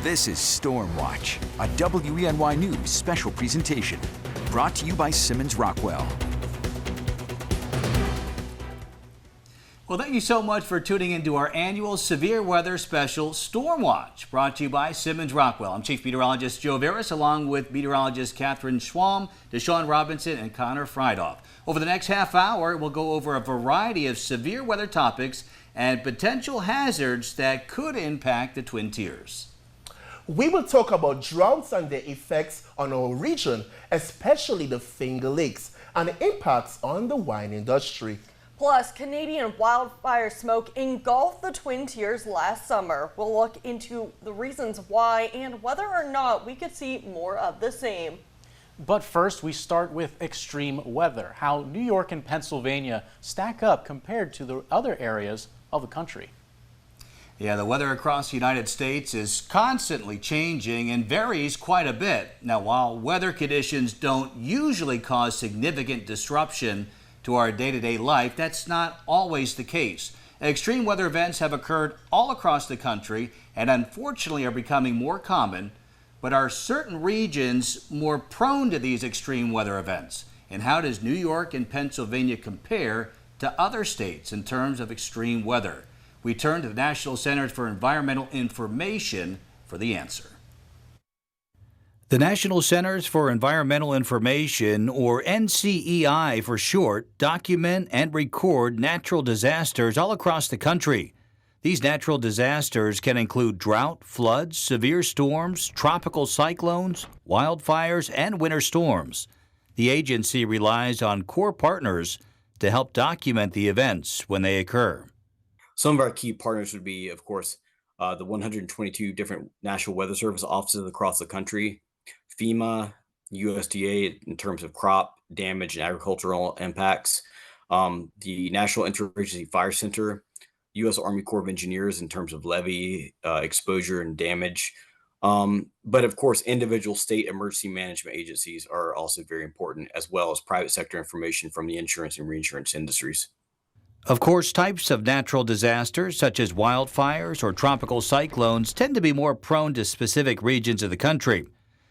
This is Storm Watch, a WENY News special presentation, brought to you by Simmons Rockwell. Well, thank you so much for tuning into our annual severe weather special, Storm Watch, brought to you by Simmons Rockwell. I'm Chief Meteorologist Joe Veras, along with meteorologists Catherine Schwalm, Deshaun Robinson, and Connor Friedoff. Over the next half hour, we'll go over a variety of severe weather topics and potential hazards that could impact the Twin Tiers. We will talk about droughts and their effects on our region, especially the Finger Lakes, and the impacts on the wine industry. Plus, Canadian wildfire smoke engulfed the Twin Tiers last summer. We'll look into the reasons why and whether or not we could see more of the same. But first, we start with extreme weather, how New York and Pennsylvania stack up compared to the other areas of the country. Yeah, the weather across the United States is constantly changing and varies quite a bit. Now, while weather conditions don't usually cause significant disruption to our day-to-day life, that's not always the case. Extreme weather events have occurred all across the country and unfortunately are becoming more common. But are certain regions more prone to these extreme weather events? And how does New York and Pennsylvania compare to other states in terms of extreme weather? We turn to the National Centers for Environmental Information for the answer. The National Centers for Environmental Information, or NCEI for short, document and record natural disasters all across the country. These natural disasters can include drought, floods, severe storms, tropical cyclones, wildfires, and winter storms. The agency relies on core partners to help document the events when they occur. Some of our key partners would be, of course, the 122 different National Weather Service offices across the country, FEMA, USDA in terms of crop damage and agricultural impacts, the National Interagency Fire Center, U.S. Army Corps of Engineers in terms of levee exposure and damage. But of course, individual state emergency management agencies are also very important, as well as private sector information from the insurance and reinsurance industries. Of course, types of natural disasters such as wildfires or tropical cyclones tend to be more prone to specific regions of the country.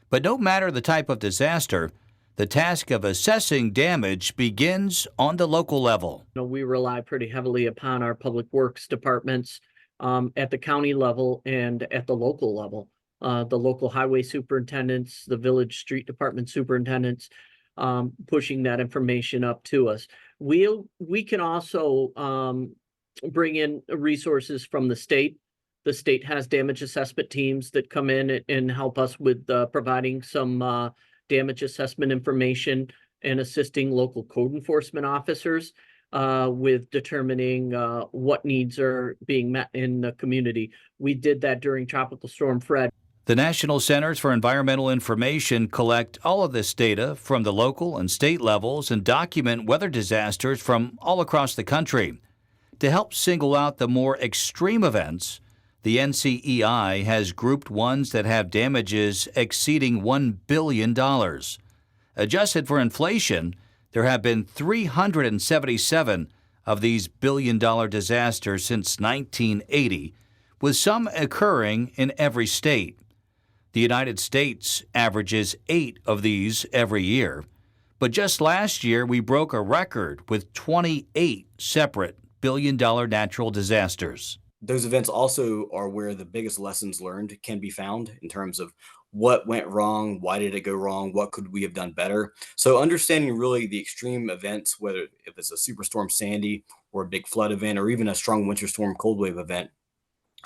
But no matter the type of disaster, the task of assessing damage begins on the local level. We rely pretty heavily upon our public works departments at the county level and at the local level. The local highway superintendents, the village street department superintendents, pushing that information up to us. We can also bring in resources from the state. The state has damage assessment teams that come in and help us with providing some damage assessment information and assisting local code enforcement officers with determining what needs are being met in the community. We did that during Tropical Storm Fred. The National Centers for Environmental Information collect all of this data from the local and state levels and document weather disasters from all across the country. To help single out the more extreme events, the NCEI has grouped ones that have damages exceeding $1 billion. Adjusted for inflation, there have been 377 of these billion-dollar disasters since 1980, with some occurring in every state. The United States averages 8 of these every year, but just last year we broke a record with 28 separate billion-dollar natural disasters. Those events also are where the biggest lessons learned can be found in terms of what went wrong, why did it go wrong, what could we have done better. So understanding really the extreme events, whether if it's a Superstorm Sandy or a big flood event or even a strong winter storm cold wave event,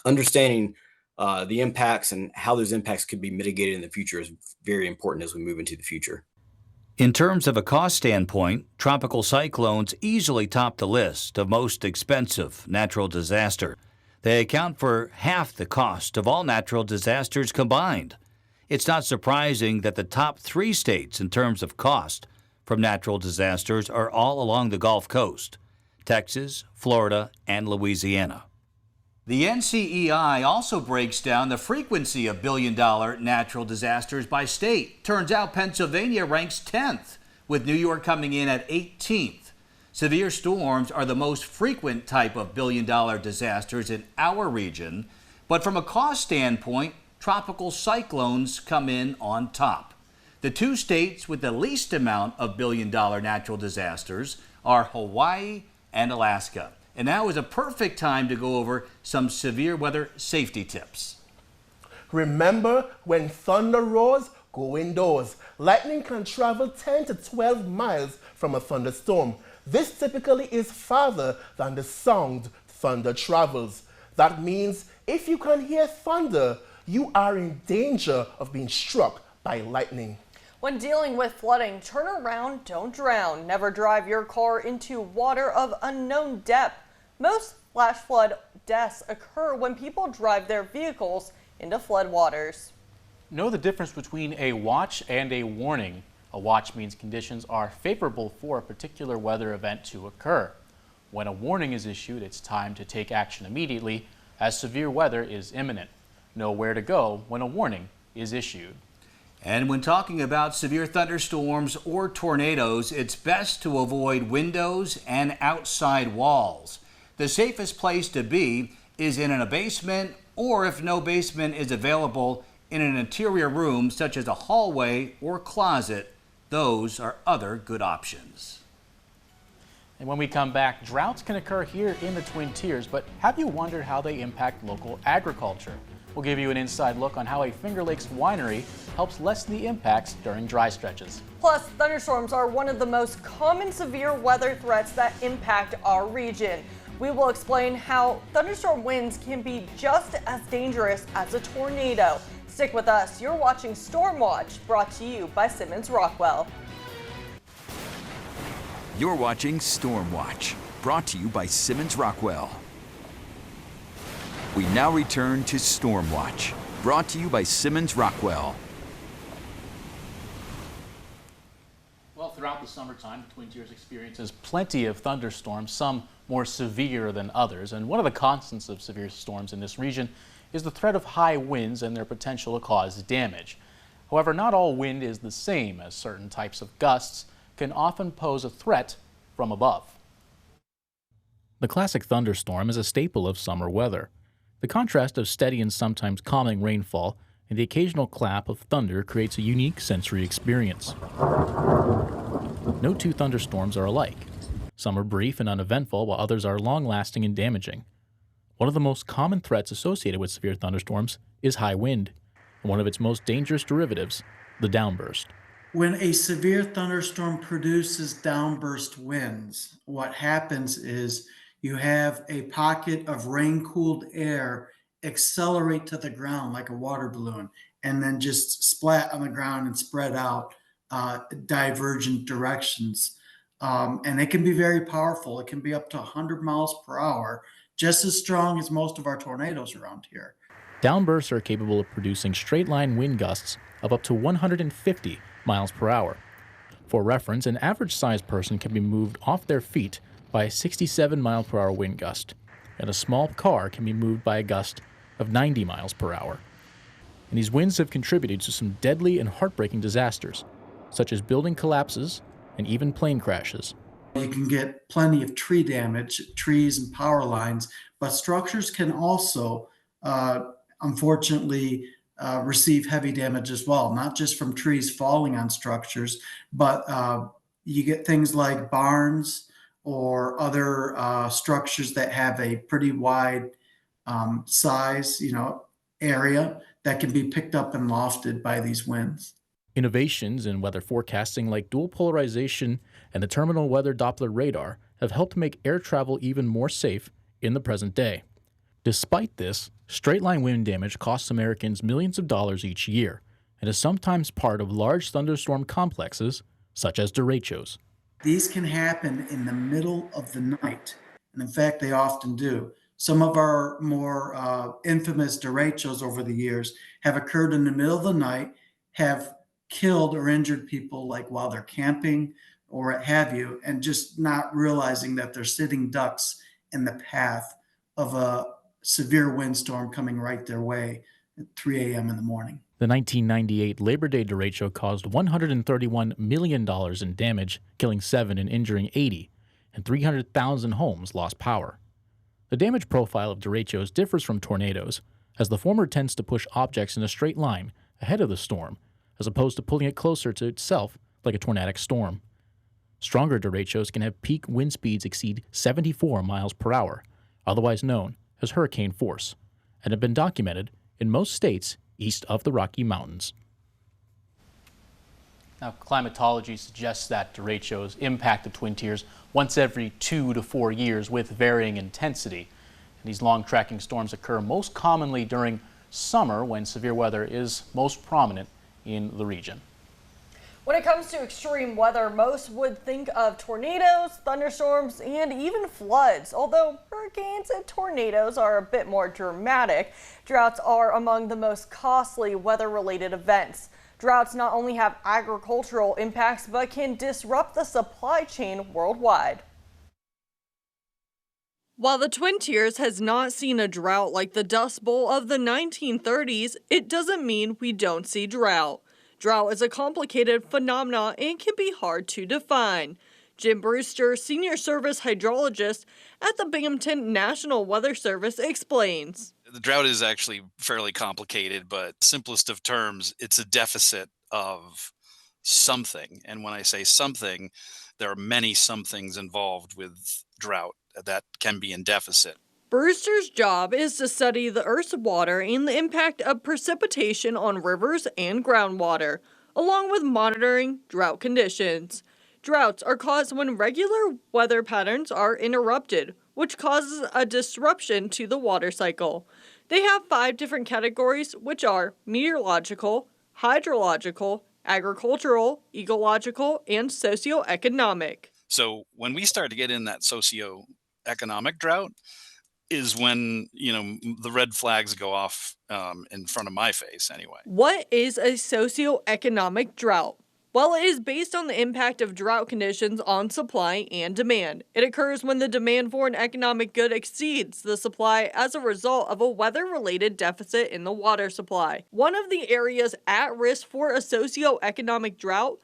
understanding the impacts and how those impacts could be mitigated in the future is very important as we move into the future. In terms of a cost standpoint, tropical cyclones easily top the list of most expensive natural disaster. They account for half the cost of all natural disasters combined. It's not surprising that the top 3 states in terms of cost from natural disasters are all along the Gulf Coast: Texas, Florida, and Louisiana. The NCEI also breaks down the frequency of billion-dollar natural disasters by state. Turns out Pennsylvania ranks 10th, with New York coming in at 18th. Severe storms are the most frequent type of billion-dollar disasters in our region, but from a cost standpoint, tropical cyclones come in on top. The two states with the least amount of billion-dollar natural disasters are Hawaii and Alaska. And now is a perfect time to go over some severe weather safety tips. Remember, when thunder roars, go indoors. Lightning can travel 10 to 12 miles from a thunderstorm. This typically is farther than the sound thunder travels. That means if you can hear thunder, you are in danger of being struck by lightning. When dealing with flooding, turn around, don't drown. Never drive your car into water of unknown depth. Most flash flood deaths occur when people drive their vehicles into floodwaters. Know the difference between a watch and a warning. A watch means conditions are favorable for a particular weather event to occur. When a warning is issued, it's time to take action immediately as severe weather is imminent. Know where to go when a warning is issued. And when talking about severe thunderstorms or tornadoes, it's best to avoid windows and outside walls. The safest place to be is in a basement, or if no basement is available, in an interior room such as a hallway or closet. Those are other good options. And when we come back, droughts can occur here in the Twin Tiers, but have you wondered how they impact local agriculture? We'll give you an inside look on how a Finger Lakes winery helps lessen the impacts during dry stretches. Plus, thunderstorms are one of the most common severe weather threats that impact our region. We will explain how thunderstorm winds can be just as dangerous as a tornado. Stick with us. You're watching Storm Watch, brought to you by Simmons Rockwell. You're watching Storm Watch, brought to you by Simmons Rockwell. We now return to Storm Watch, brought to you by Simmons Rockwell. Well, throughout the summertime, the Twin Tiers experiences plenty of thunderstorms, some more severe than others. And one of the constants of severe storms in this region is the threat of high winds and their potential to cause damage. However, not all wind is the same, as certain types of gusts can often pose a threat from above. The classic thunderstorm is a staple of summer weather. The contrast of steady and sometimes calming rainfall and the occasional clap of thunder creates a unique sensory experience. No two thunderstorms are alike. Some are brief and uneventful, while others are long-lasting and damaging. One of the most common threats associated with severe thunderstorms is high wind, and one of its most dangerous derivatives, the downburst. When a severe thunderstorm produces downburst winds, what happens is you have a pocket of rain-cooled air accelerate to the ground like a water balloon and then just splat on the ground and spread out divergent directions. And it can be very powerful. It can be up to 100 miles per hour, just as strong as most of our tornadoes around here. Downbursts are capable of producing straight-line wind gusts of up to 150 miles per hour. For reference, an average-sized person can be moved off their feet by a 67 mile per hour wind gust, and a small car can be moved by a gust of 90 miles per hour. And these winds have contributed to some deadly and heartbreaking disasters, such as building collapses and even plane crashes. You can get plenty of tree damage, trees and power lines, but structures can also, unfortunately, receive heavy damage as well, not just from trees falling on structures, but you get things like barns or other structures that have a pretty wide size, area that can be picked up and lofted by these winds. Innovations in weather forecasting like dual polarization and the terminal weather Doppler radar have helped make air travel even more safe in the present day. Despite this, straight-line wind damage costs Americans millions of dollars each year and is sometimes part of large thunderstorm complexes such as derechos. These can happen in the middle of the night, and in fact, they often do. Some of our more infamous derechos over the years have occurred in the middle of the night, have killed or injured people like while they're camping or what have you, and just not realizing that they're sitting ducks in the path of a severe windstorm coming right their way at 3 a.m. in the morning. The 1998 Labor Day derecho caused $131 million in damage, killing 7 and injuring 80, and 300,000 homes lost power. The damage profile of derechos differs from tornadoes, as the former tends to push objects in a straight line ahead of the storm, as opposed to pulling it closer to itself like a tornadic storm. Stronger derechos can have peak wind speeds exceed 74 miles per hour, otherwise known as hurricane force, and have been documented in most states east of the Rocky Mountains. Now, climatology suggests that derechos impact the Twin Tiers once every 2 to 4 years with varying intensity. And these long tracking storms occur most commonly during summer when severe weather is most prominent in the region. When it comes to extreme weather, most would think of tornadoes, thunderstorms, and even floods. Although hurricanes and tornadoes are a bit more dramatic, droughts are among the most costly weather-related events. Droughts not only have agricultural impacts, but can disrupt the supply chain worldwide. While the Twin Tiers has not seen a drought like the Dust Bowl of the 1930s, it doesn't mean we don't see drought. Drought is a complicated phenomenon and can be hard to define. Jim Brewster, Senior Service Hydrologist at the Binghamton National Weather Service, explains. The drought is actually fairly complicated, but simplest of terms, it's a deficit of something. And when I say something, there are many somethings involved with drought that can be in deficit. Brewster's job is to study the Earth's water and the impact of precipitation on rivers and groundwater, along with monitoring drought conditions. Droughts are caused when regular weather patterns are interrupted, which causes a disruption to the water cycle. They have 5 different categories, which are meteorological, hydrological, agricultural, ecological, and socioeconomic. So when we start to get in that socioeconomic drought is when, the red flags go off in front of my face anyway. What is a socioeconomic drought? Well, it is based on the impact of drought conditions on supply and demand. It occurs when the demand for an economic good exceeds the supply as a result of a weather-related deficit in the water supply. One of the areas at risk for a socioeconomic drought,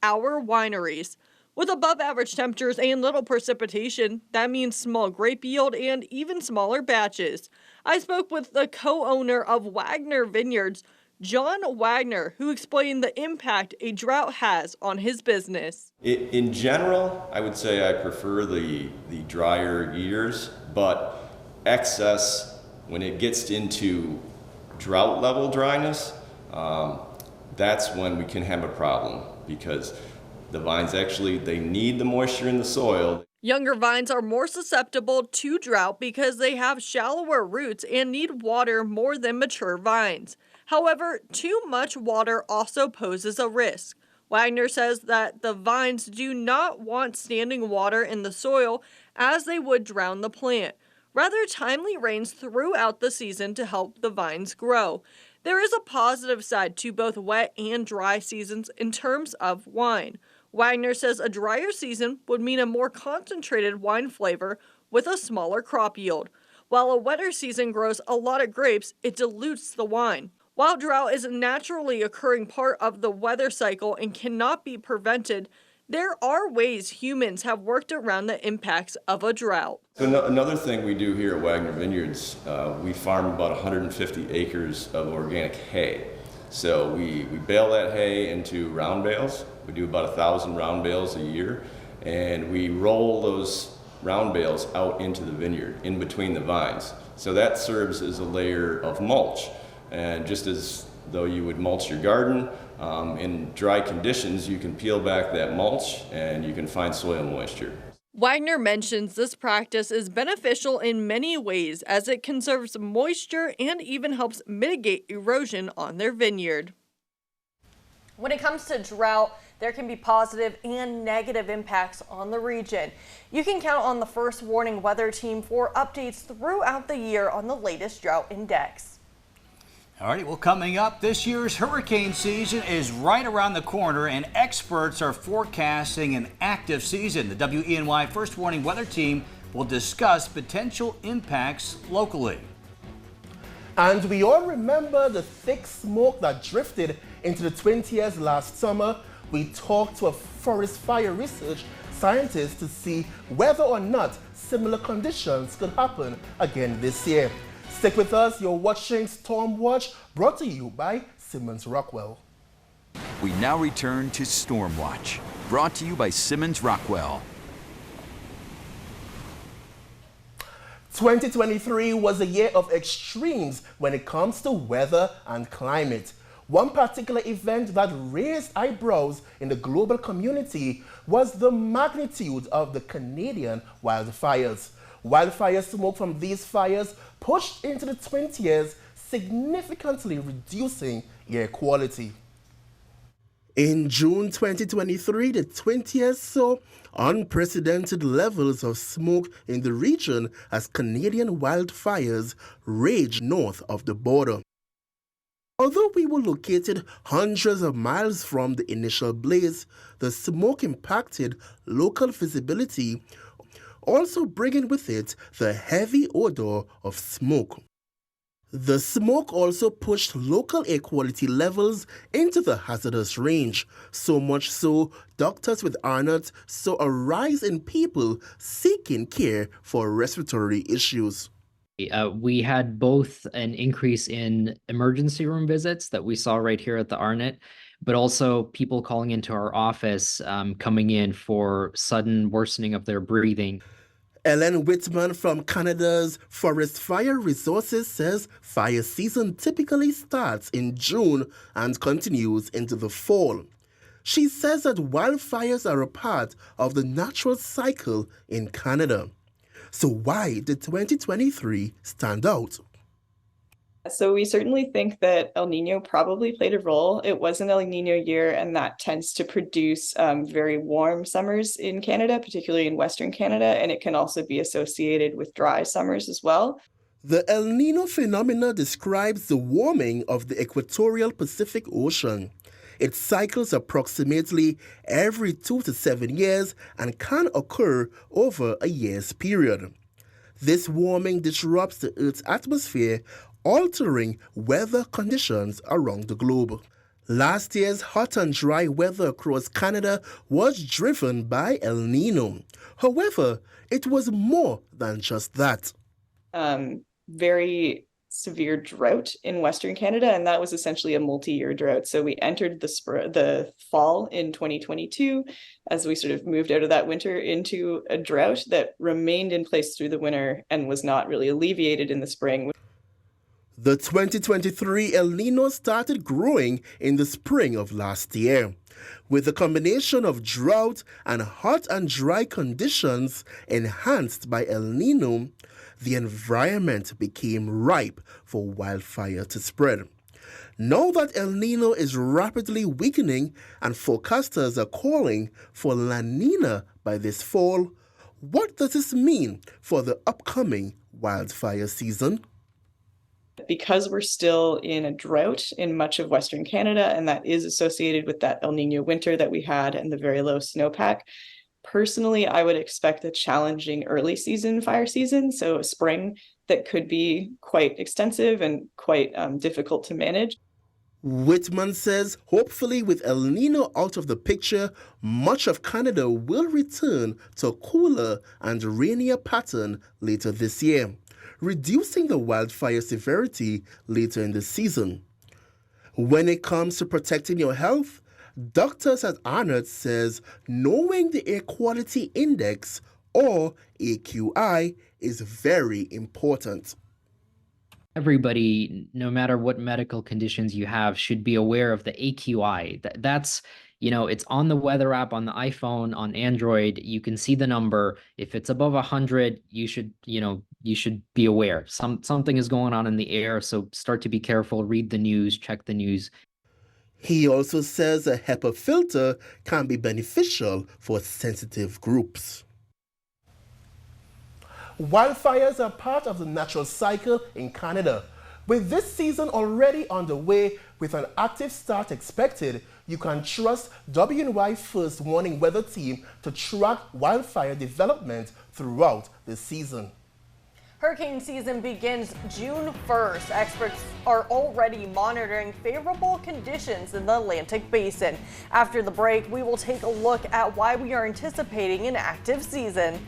our wineries. With above-average temperatures and little precipitation, that means small grape yield and even smaller batches. I spoke with the co-owner of Wagner Vineyards, John Wagner, who explained the impact a drought has on his business. In general, I would say I prefer the drier years, but excess, when it gets into drought level dryness, that's when we can have a problem, because the vines they need the moisture in the soil. Younger vines are more susceptible to drought because they have shallower roots and need water more than mature vines. However, too much water also poses a risk. Wagner says that the vines do not want standing water in the soil as they would drown the plant. Rather, timely rains throughout the season to help the vines grow. There is a positive side to both wet and dry seasons in terms of wine. Wagner says a drier season would mean a more concentrated wine flavor with a smaller crop yield. While a wetter season grows a lot of grapes, it dilutes the wine. While drought is a naturally occurring part of the weather cycle and cannot be prevented, there are ways humans have worked around the impacts of a drought. So another thing we do here at Wagner Vineyards, we farm about 150 acres of organic hay. So we bale that hay into round bales. We do about 1,000 round bales a year, and we roll those round bales out into the vineyard, in between the vines. So that serves as a layer of mulch. And just as though you would mulch your garden, in dry conditions, you can peel back that mulch and you can find soil moisture. Wagner mentions this practice is beneficial in many ways as it conserves moisture and even helps mitigate erosion on their vineyard. When it comes to drought, there can be positive and negative impacts on the region. You can count on the First Warning Weather Team for updates throughout the year on the latest drought index. All right, well, coming up, this year's hurricane season is right around the corner, and experts are forecasting an active season. The WENY First Warning Weather Team will discuss potential impacts locally. And we all remember the thick smoke that drifted into the Twin Tiers last summer. We talked to a forest fire research scientist to see whether or not similar conditions could happen again this year. Stick with us, you're watching Storm Watch, brought to you by Simmons Rockwell. We now return to Storm Watch, brought to you by Simmons Rockwell. 2023 was a year of extremes when it comes to weather and climate. One particular event that raised eyebrows in the global community was the magnitude of the Canadian wildfires. Wildfire smoke from these fires pushed into the 20s, significantly reducing air quality. In June 2023, the 20th saw unprecedented levels of smoke in the region as Canadian wildfires raged north of the border. Although we were located hundreds of miles from the initial blaze, the smoke impacted local visibility, also bringing with it the heavy odor of smoke. The smoke also pushed local air quality levels into the hazardous range, so much so doctors with Arnott saw a rise in people seeking care for respiratory issues. We had both an increase in emergency room visits that we saw right here at the Arnott, but also people calling into our office, coming in for sudden worsening of their breathing. Ellen Whitman from Canada's Forest Fire Resources says fire season typically starts in June and continues into the fall. She says that wildfires are a part of the natural cycle in Canada. So why did 2023 stand out? So we certainly think that El Nino probably played a role. It was an El Nino year, and that tends to produce very warm summers in Canada, particularly in Western Canada, and it can also be associated with dry summers as well. The El Nino phenomena describes the warming of the equatorial Pacific Ocean. It cycles approximately every 2 to 7 years and can occur over a year's period. This warming disrupts the Earth's atmosphere, altering weather conditions around the globe. Last year's hot and dry weather across Canada was driven by El Nino. However, it was more than just that. Very severe drought in Western Canada, and that was essentially a multi-year drought. So we entered the fall in 2022 as we sort of moved out of that winter into a drought that remained in place through the winter and was not really alleviated in the spring. The 2023 El Nino started growing in the spring of last year. With a combination of drought and hot and dry conditions enhanced by El Nino, the environment became ripe for wildfire to spread. Now that El Nino is rapidly weakening and forecasters are calling for La Nina by this fall, what does this mean for the upcoming wildfire season? Because we're still in a drought in much of Western Canada, and that is associated with that El Nino winter that we had and the very low snowpack, personally, I would expect a challenging early season fire season, so a spring that could be quite extensive and quite difficult to manage. Whitman says hopefully with El Nino out of the picture, much of Canada will return to a cooler and rainier pattern later this year, reducing the wildfire severity later in the season. When it comes to protecting your health, doctors at Arnott says knowing the Air Quality Index, or AQI, is very important. Everybody, no matter what medical conditions you have, should be aware of the AQI. That's, it's on the weather app on the iPhone, on Android. You can see the number. If it's above 100, you should be aware. Something is going on in the air, so start to be careful, read the news, check the news. He also says a HEPA filter can be beneficial for sensitive groups. Wildfires are part of the natural cycle in Canada. With this season already underway with an active start expected, you can trust WENY First Warning Weather Team to track wildfire development throughout the season. Hurricane season begins June 1st. Experts are already monitoring favorable conditions in the Atlantic Basin. After the break, we will take a look at why we are anticipating an active season.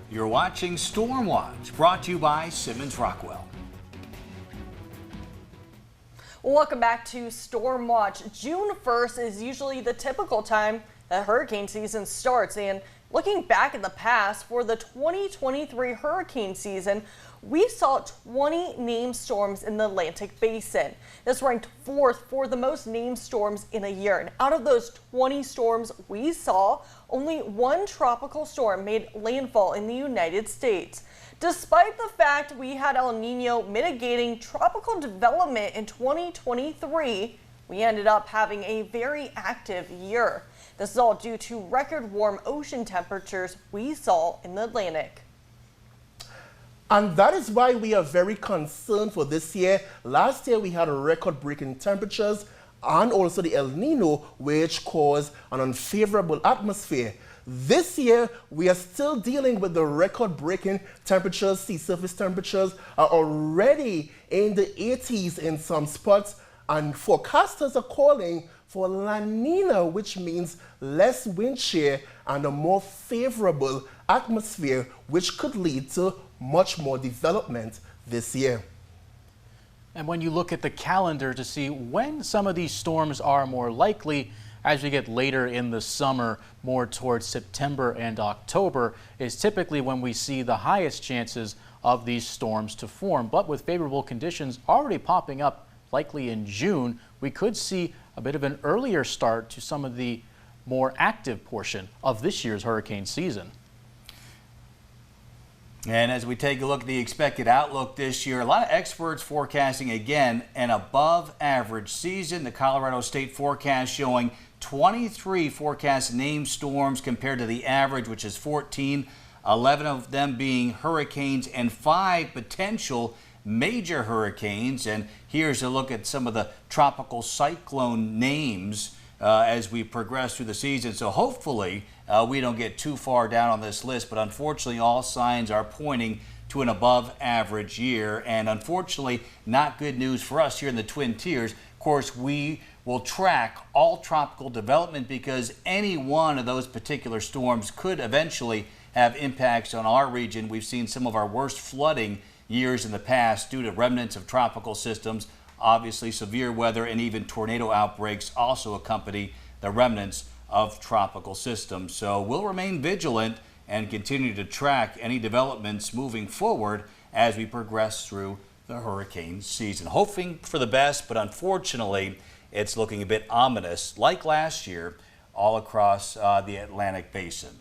You're watching Storm Watch, brought to you by Simmons Rockwell. Welcome back to Storm Watch. June 1st is usually the typical time that hurricane season starts, and looking back in the past for the 2023 hurricane season, we saw 20 named storms in the Atlantic Basin. This ranked 4th for the most named storms in a year. And out of those 20 storms we saw, only one tropical storm made landfall in the United States. Despite the fact we had El Nino mitigating tropical development in 2023, we ended up having a very active year. This is all due to record warm ocean temperatures we saw in the Atlantic. And that is why we are very concerned for this year. Last year we had record-breaking temperatures and also the El Nino, which caused an unfavorable atmosphere. This year, we are still dealing with the record-breaking temperatures. Sea surface temperatures are already in the 80s in some spots, and forecasters are calling for La Nina, which means less wind shear and a more favorable atmosphere, which could lead to much more development this year. And when you look at the calendar to see when some of these storms are more likely, as we get later in the summer, more towards September and October, is typically when we see the highest chances of these storms to form. But with favorable conditions already popping up, likely in June, we could see a bit of an earlier start to some of the more active portion of this year's hurricane season. And as we take a look at the expected outlook this year, a lot of experts forecasting, again, an above average season. The Colorado State forecast showing 23 forecast named storms compared to the average, which is 14, 11 of them being hurricanes and 5 potential major hurricanes. And here's a look at some of the tropical cyclone names as we progress through the season. So hopefully we don't get too far down on this list, but unfortunately all signs are pointing to an above average year, and unfortunately not good news for us here in the Twin Tiers. Of course, we will track all tropical development because any one of those particular storms could eventually have impacts on our region. We've seen some of our worst flooding years in the past due to remnants of tropical systems. Obviously, severe weather and even tornado outbreaks also accompany the remnants of tropical systems. So we'll remain vigilant and continue to track any developments moving forward as we progress through the hurricane season. Hoping for the best, but unfortunately, it's looking a bit ominous, like last year, all across the Atlantic Basin.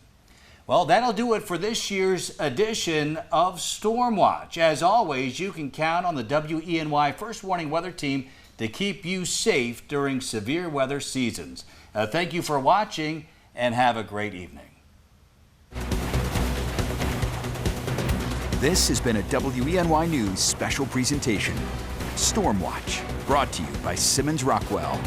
Well, that'll do it for this year's edition of Storm Watch. As always, you can count on the WENY First Warning Weather Team to keep you safe during severe weather seasons. Thank you for watching and have a great evening. This has been a WENY News special presentation. Storm Watch, brought to you by Simmons Rockwell.